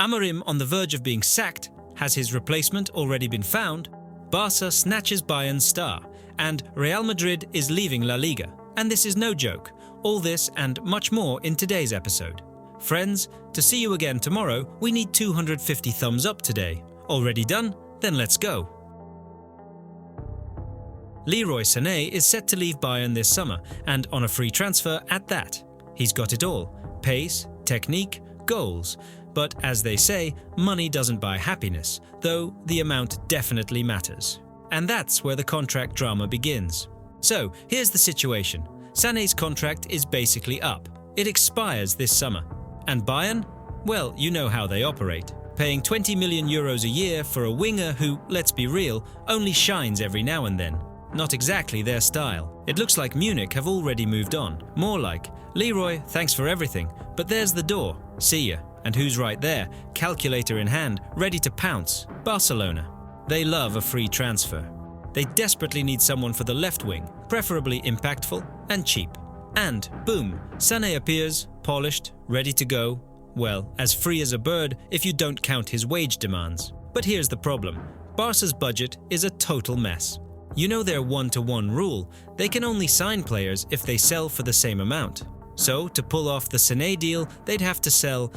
Amorim on the verge of being sacked. Has his replacement already been found? Barca snatches Bayern's star, and Real Madrid is leaving La Liga. And this is no joke. All this and much more in today's episode. Friends, to see you again tomorrow, we need 250 thumbs up today. Already done? Then let's go. Leroy Sané is set to leave Bayern this summer, and on a free transfer at that. He's got it all: pace, technique, goals. But as they say, money doesn't buy happiness, though the amount definitely matters. And that's where the contract drama begins. So, here's the situation. Sané's contract is basically up. It expires this summer. And Bayern? Well, you know how they operate. Paying 20 million euros a year for a winger who, let's be real, only shines every now and then. Not exactly their style. It looks like Munich have already moved on. More like, Leroy, thanks for everything, but there's the door. See ya. And who's right there, calculator in hand, ready to pounce? Barcelona. They love a free transfer. They desperately need someone for the left wing, preferably impactful and cheap. And boom, Sané appears, polished, ready to go. Well, as free as a bird if you don't count his wage demands. But here's the problem. Barca's budget is a total mess. You know their one-to-one rule. They can only sign players if they sell for the same amount. So, to pull off the Sané deal, they'd have to sell,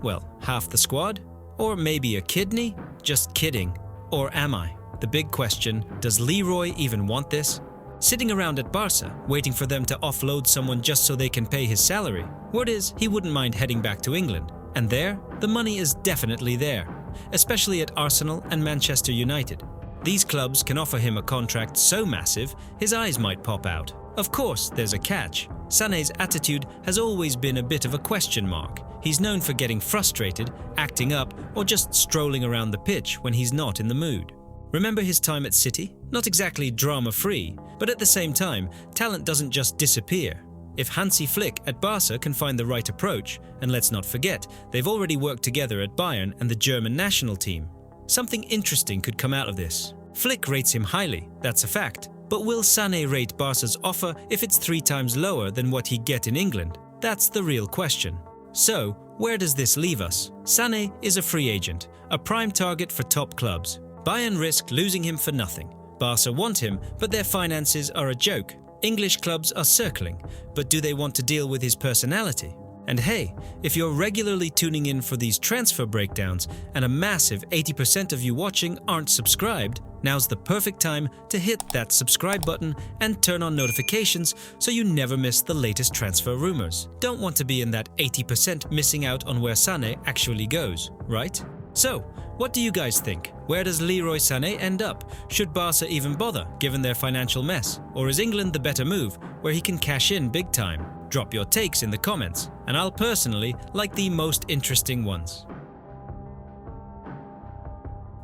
well, half the squad? Or maybe a kidney? Just kidding. Or am I? The big question, does Leroy even want this? Sitting around at Barca, waiting for them to offload someone just so they can pay his salary. Word is, he wouldn't mind heading back to England. And there, the money is definitely there. Especially at Arsenal and Manchester United. These clubs can offer him a contract so massive, his eyes might pop out. Of course, there's a catch. Sané's attitude has always been a bit of a question mark. He's known for getting frustrated, acting up, or just strolling around the pitch when he's not in the mood. Remember his time at City? Not exactly drama-free, but at the same time, talent doesn't just disappear. If Hansi Flick at Barca can find the right approach, and let's not forget, they've already worked together at Bayern and the German national team. Something interesting could come out of this. Flick rates him highly, that's a fact. But will Sané rate Barca's offer if it's 3 times lower than what he'd get in England? That's the real question. So, where does this leave us? Sané is a free agent, a prime target for top clubs. Bayern risk losing him for nothing. Barca want him, but their finances are a joke. English clubs are circling, but do they want to deal with his personality? And hey, if you're regularly tuning in for these transfer breakdowns and a massive 80% of you watching aren't subscribed, now's the perfect time to hit that subscribe button and turn on notifications so you never miss the latest transfer rumors. Don't want to be in that 80% missing out on where Sané actually goes, right? So, what do you guys think? Where does Leroy Sané end up? Should Barca even bother, given their financial mess? Or is England the better move, where he can cash in big time? Drop your takes in the comments, and I'll personally like the most interesting ones.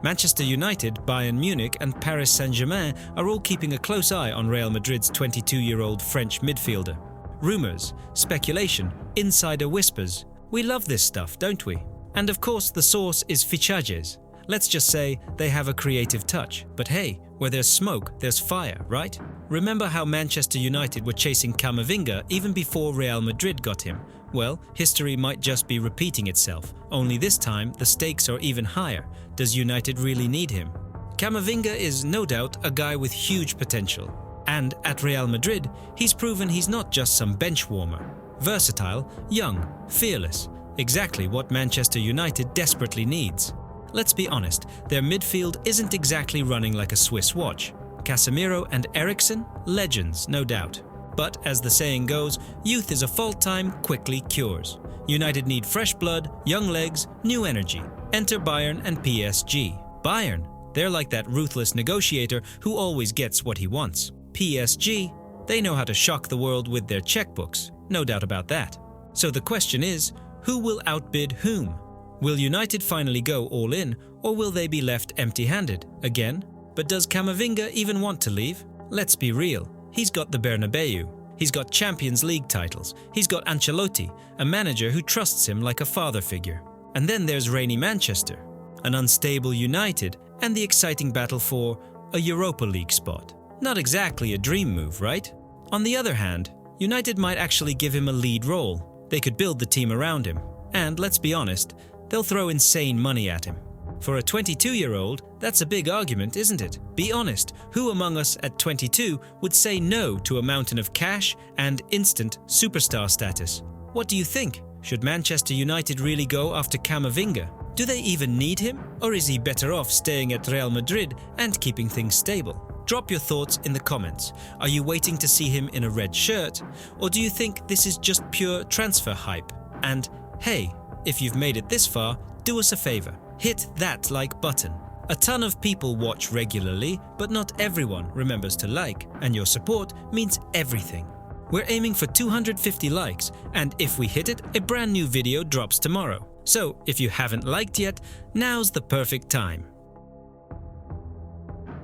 Manchester United, Bayern Munich and Paris Saint-Germain are all keeping a close eye on Real Madrid's 22-year-old French midfielder. Rumours, speculation, insider whispers. We love this stuff, don't we? And of course the source is Fichajes. Let's just say they have a creative touch. But hey, where there's smoke, there's fire, right? Remember how Manchester United were chasing Camavinga even before Real Madrid got him? Well, history might just be repeating itself, only this time the stakes are even higher. Does United really need him? Camavinga is no doubt a guy with huge potential. And at Real Madrid, he's proven he's not just some bench warmer. Versatile, young, fearless. Exactly what Manchester United desperately needs. Let's be honest, their midfield isn't exactly running like a Swiss watch. Casemiro and Eriksen, legends, no doubt. But as the saying goes, youth is a fault time quickly cures. United need fresh blood, young legs, new energy. Enter Bayern and PSG. Bayern, they're like that ruthless negotiator who always gets what he wants. PSG, they know how to shock the world with their checkbooks, no doubt about that. So the question is, who will outbid whom? Will United finally go all in, or will they be left empty-handed again? But does Camavinga even want to leave? Let's be real. He's got the Bernabeu. He's got Champions League titles. He's got Ancelotti, a manager who trusts him like a father figure. And then there's rainy Manchester, an unstable United, and the exciting battle for a Europa League spot. Not exactly a dream move, right? On the other hand, United might actually give him a lead role. They could build the team around him. And let's be honest, they'll throw insane money at him. For a 22-year-old, that's a big argument, isn't it? Be honest, who among us at 22 would say no to a mountain of cash and instant superstar status? What do you think? Should Manchester United really go after Camavinga? Do they even need him? Or is he better off staying at Real Madrid and keeping things stable? Drop your thoughts in the comments. Are you waiting to see him in a red shirt? Or do you think this is just pure transfer hype? And hey, if you've made it this far, do us a favor. Hit that like button. A ton of people watch regularly, but not everyone remembers to like, and your support means everything. We're aiming for 250 likes, and if we hit it, a brand new video drops tomorrow. So if you haven't liked yet, now's the perfect time.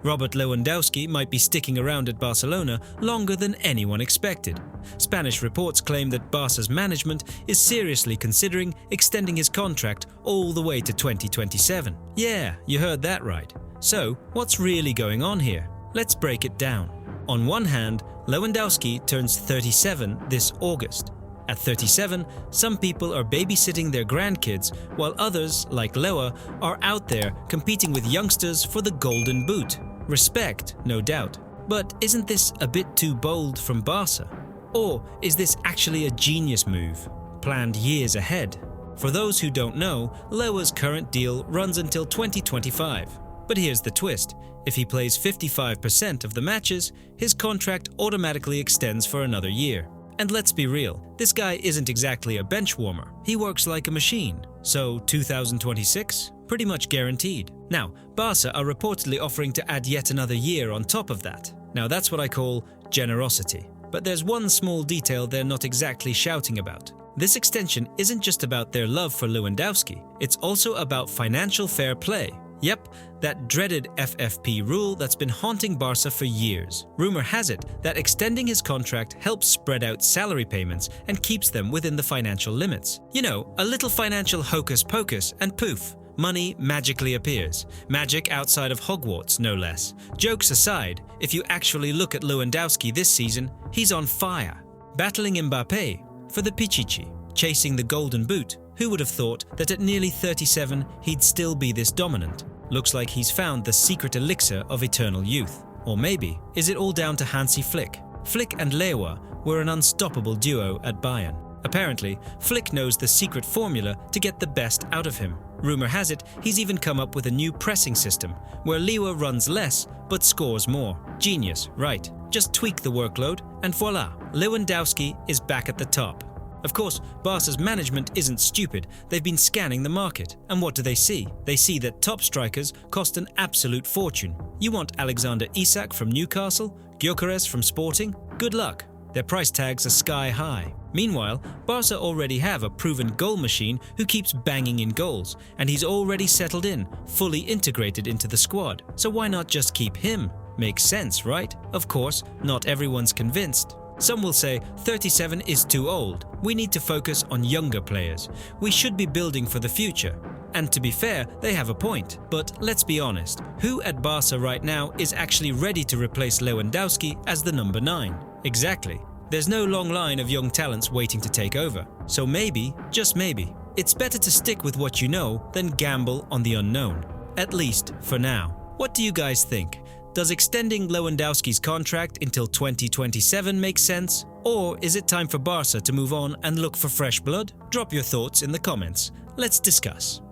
Robert Lewandowski might be sticking around at Barcelona longer than anyone expected. Spanish reports claim that Barca's management is seriously considering extending his contract all the way to 2027. Yeah, you heard that right. So, what's really going on here? Let's break it down. On one hand, Lewandowski turns 37 this August. At 37, some people are babysitting their grandkids, while others, like Lewa, are out there competing with youngsters for the Golden Boot. Respect, no doubt. But isn't this a bit too bold from Barca? Or is this actually a genius move, planned years ahead? For those who don't know, Lewa's current deal runs until 2025. But here's the twist. If he plays 55% of the matches, his contract automatically extends for another year. And let's be real, this guy isn't exactly a bench warmer. He works like a machine. So 2026? Pretty much guaranteed. Now, Barca are reportedly offering to add yet another year on top of that. Now that's what I call generosity. But there's one small detail they're not exactly shouting about. This extension isn't just about their love for Lewandowski, it's also about financial fair play. Yep, that dreaded FFP rule that's been haunting Barca for years. Rumor has it that extending his contract helps spread out salary payments and keeps them within the financial limits. You know, a little financial hocus pocus and poof, money magically appears. Magic outside of Hogwarts, no less. Jokes aside, if you actually look at Lewandowski this season, he's on fire. Battling Mbappé for the Pichichi, chasing the Golden Boot. Who would have thought that at nearly 37 he'd still be this dominant? Looks like he's found the secret elixir of eternal youth. Or maybe, is it all down to Hansi Flick? Flick and Lewa were an unstoppable duo at Bayern. Apparently, Flick knows the secret formula to get the best out of him. Rumor has it he's even come up with a new pressing system, where Lewa runs less but scores more. Genius, right? Just tweak the workload and voila, Lewandowski is back at the top. Of course, Barca's management isn't stupid. They've been scanning the market. And what do they see? They see that top strikers cost an absolute fortune. You want Alexander Isak from Newcastle? Gyökeres from Sporting? Good luck. Their price tags are sky high. Meanwhile, Barca already have a proven goal machine who keeps banging in goals, and he's already settled in, fully integrated into the squad. So why not just keep him? Makes sense, right? Of course, not everyone's convinced. Some will say 37 is too old. We need to focus on younger players. We should be building for the future. And to be fair, they have a point. But let's be honest, who at Barca right now is actually ready to replace Lewandowski as the number 9? Exactly. There's no long line of young talents waiting to take over. So maybe, just maybe, it's better to stick with what you know than gamble on the unknown. At least for now. What do you guys think? Does extending Lewandowski's contract until 2027 make sense? Or is it time for Barca to move on and look for fresh blood? Drop your thoughts in the comments. Let's discuss.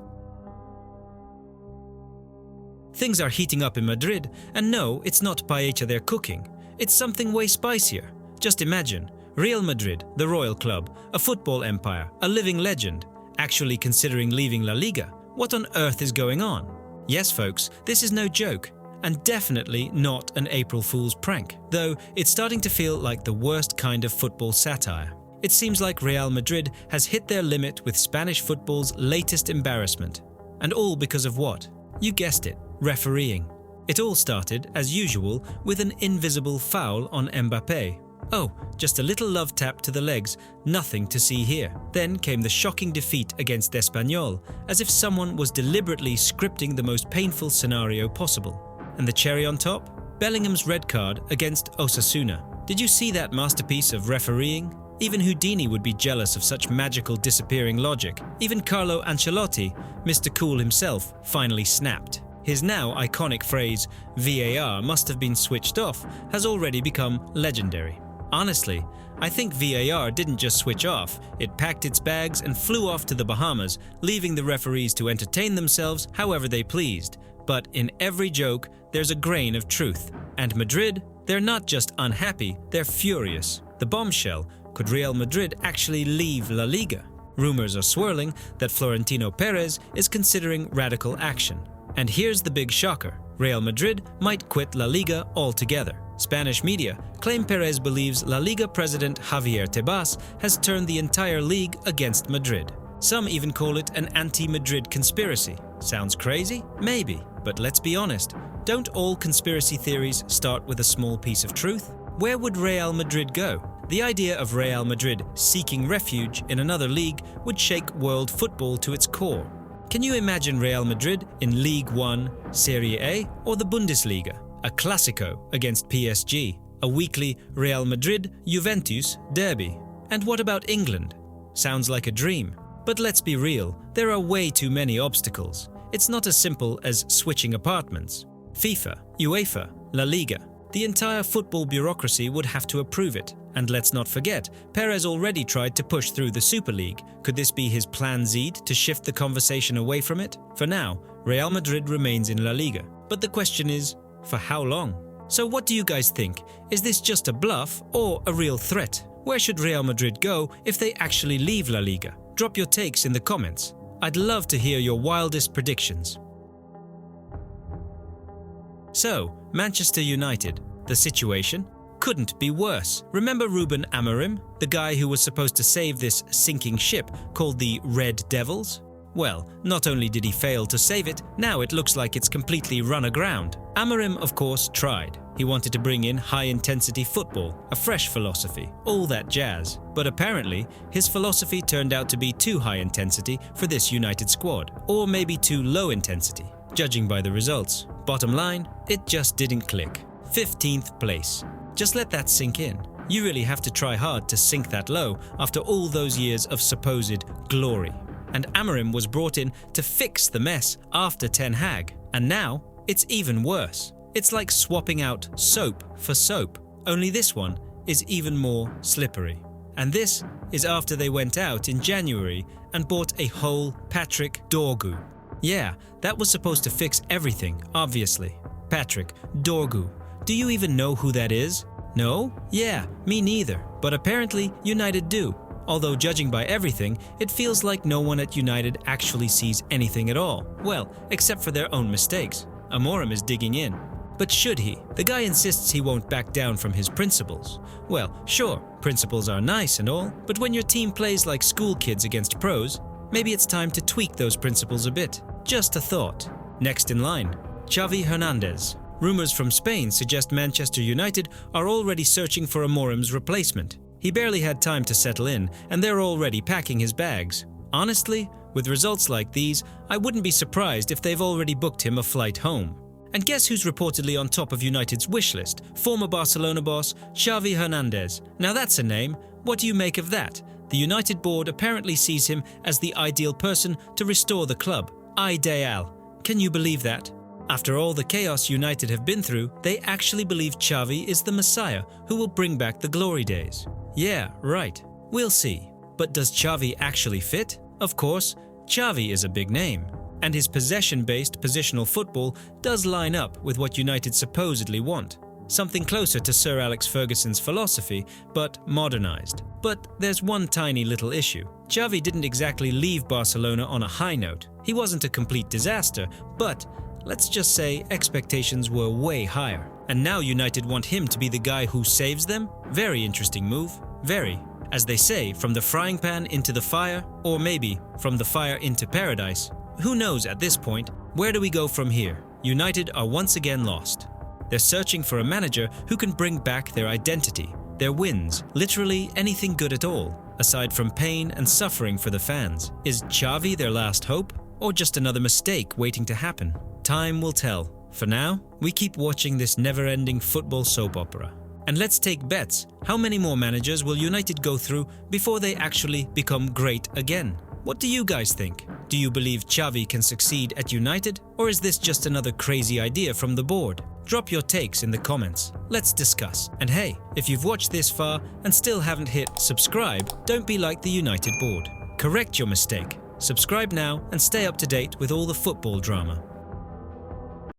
Things are heating up in Madrid, and no, it's not paella they're cooking. It's something way spicier. Just imagine, Real Madrid, the royal club, a football empire, a living legend, actually considering leaving La Liga. What on earth is going on? Yes, folks, this is no joke. And definitely not an April Fool's prank, though it's starting to feel like the worst kind of football satire. It seems like Real Madrid has hit their limit with Spanish football's latest embarrassment. And all because of what? You guessed it, refereeing. It all started, as usual, with an invisible foul on Mbappé. Oh, just a little love tap to the legs, nothing to see here. Then came the shocking defeat against Espanyol, as if someone was deliberately scripting the most painful scenario possible. And the cherry on top? Bellingham's red card against Osasuna. Did you see that masterpiece of refereeing? Even Houdini would be jealous of such magical disappearing logic. Even Carlo Ancelotti, Mr. Cool himself, finally snapped. His now iconic phrase, VAR must have been switched off, has already become legendary. Honestly, I think VAR didn't just switch off, it packed its bags and flew off to the Bahamas, leaving the referees to entertain themselves however they pleased. But in every joke, there's a grain of truth. And Madrid, they're not just unhappy, they're furious. The bombshell: could Real Madrid actually leave La Liga? Rumors are swirling that Florentino Perez is considering radical action. And here's the big shocker: Real Madrid might quit La Liga altogether. Spanish media claim Perez believes La Liga president Javier Tebas has turned the entire league against Madrid. Some even call it an anti-Madrid conspiracy. Sounds crazy? Maybe. But let's be honest, don't all conspiracy theories start with a small piece of truth? Where would Real Madrid go? The idea of Real Madrid seeking refuge in another league would shake world football to its core. Can you imagine Real Madrid in League One, Serie A, or the Bundesliga? A Clásico against PSG, a weekly Real Madrid-Juventus derby. And what about England? Sounds like a dream. But let's be real, there are way too many obstacles. It's not as simple as switching apartments. FIFA, UEFA, La Liga, the entire football bureaucracy would have to approve it. And let's not forget, Perez already tried to push through the Super League. Could this be his plan Z to shift the conversation away from it? For now, Real Madrid remains in La Liga. But the question is, for how long? So what do you guys think? Is this just a bluff or a real threat? Where should Real Madrid go if they actually leave La Liga? Drop your takes in the comments. I'd love to hear your wildest predictions. So, Manchester United, the situation couldn't be worse. Remember Ruben Amorim, the guy who was supposed to save this sinking ship called the Red Devils? Well, not only did he fail to save it, now it looks like it's completely run aground. Amorim, of course, tried. He wanted to bring in high-intensity football, a fresh philosophy, all that jazz. But apparently, his philosophy turned out to be too high intensity for this United squad, or maybe too low intensity, judging by the results. Bottom line, it just didn't click. 15th place. Just let that sink in. You really have to try hard to sink that low after all those years of supposed glory. And Amorim was brought in to fix the mess after Ten Hag. And now, it's even worse. It's like swapping out soap for soap, only this one is even more slippery. And this is after they went out in January and bought a whole Patrick Dorgu. Yeah, that was supposed to fix everything, obviously. Patrick Dorgu. Do you even know who that is? No? Yeah, me neither. But apparently United do. Although judging by everything, it feels like no one at United actually sees anything at all. Well, except for their own mistakes. Amorim is digging in. But should he? The guy insists he won't back down from his principles. Well, sure, principles are nice and all, but when your team plays like school kids against pros, maybe it's time to tweak those principles a bit. Just a thought. Next in line, Xavi Hernandez. Rumors from Spain suggest Manchester United are already searching for Amorim's replacement. He barely had time to settle in, and they're already packing his bags. Honestly, with results like these, I wouldn't be surprised if they've already booked him a flight home. And guess who's reportedly on top of United's wish list? Former Barcelona boss, Xavi Hernandez. Now that's a name. What do you make of that? The United board apparently sees him as the ideal person to restore the club. Ideal. Can you believe that? After all the chaos United have been through, they actually believe Xavi is the Messiah who will bring back the glory days. Yeah, right. We'll see. But does Xavi actually fit? Of course, Xavi is a big name. And his possession-based positional football does line up with what United supposedly want. Something closer to Sir Alex Ferguson's philosophy, but modernized. But there's one tiny little issue. Xavi didn't exactly leave Barcelona on a high note. He wasn't a complete disaster, but let's just say expectations were way higher. And now United want him to be the guy who saves them? Very interesting move. Very. As they say, from the frying pan into the fire, or maybe from the fire into paradise. Who knows at this point? Where do we go from here? United are once again lost. They're searching for a manager who can bring back their identity, their wins, literally anything good at all, aside from pain and suffering for the fans. Is Xavi their last hope? Or just another mistake waiting to happen? Time will tell. For now, we keep watching this never-ending football soap opera. And let's take bets. How many more managers will United go through before they actually become great again? What do you guys think? Do you believe Xavi can succeed at United, or is this just another crazy idea from the board? Drop your takes in the comments. Let's discuss. And hey, if you've watched this far and still haven't hit subscribe, don't be like the United board. Correct your mistake. Subscribe now and stay up to date with all the football drama.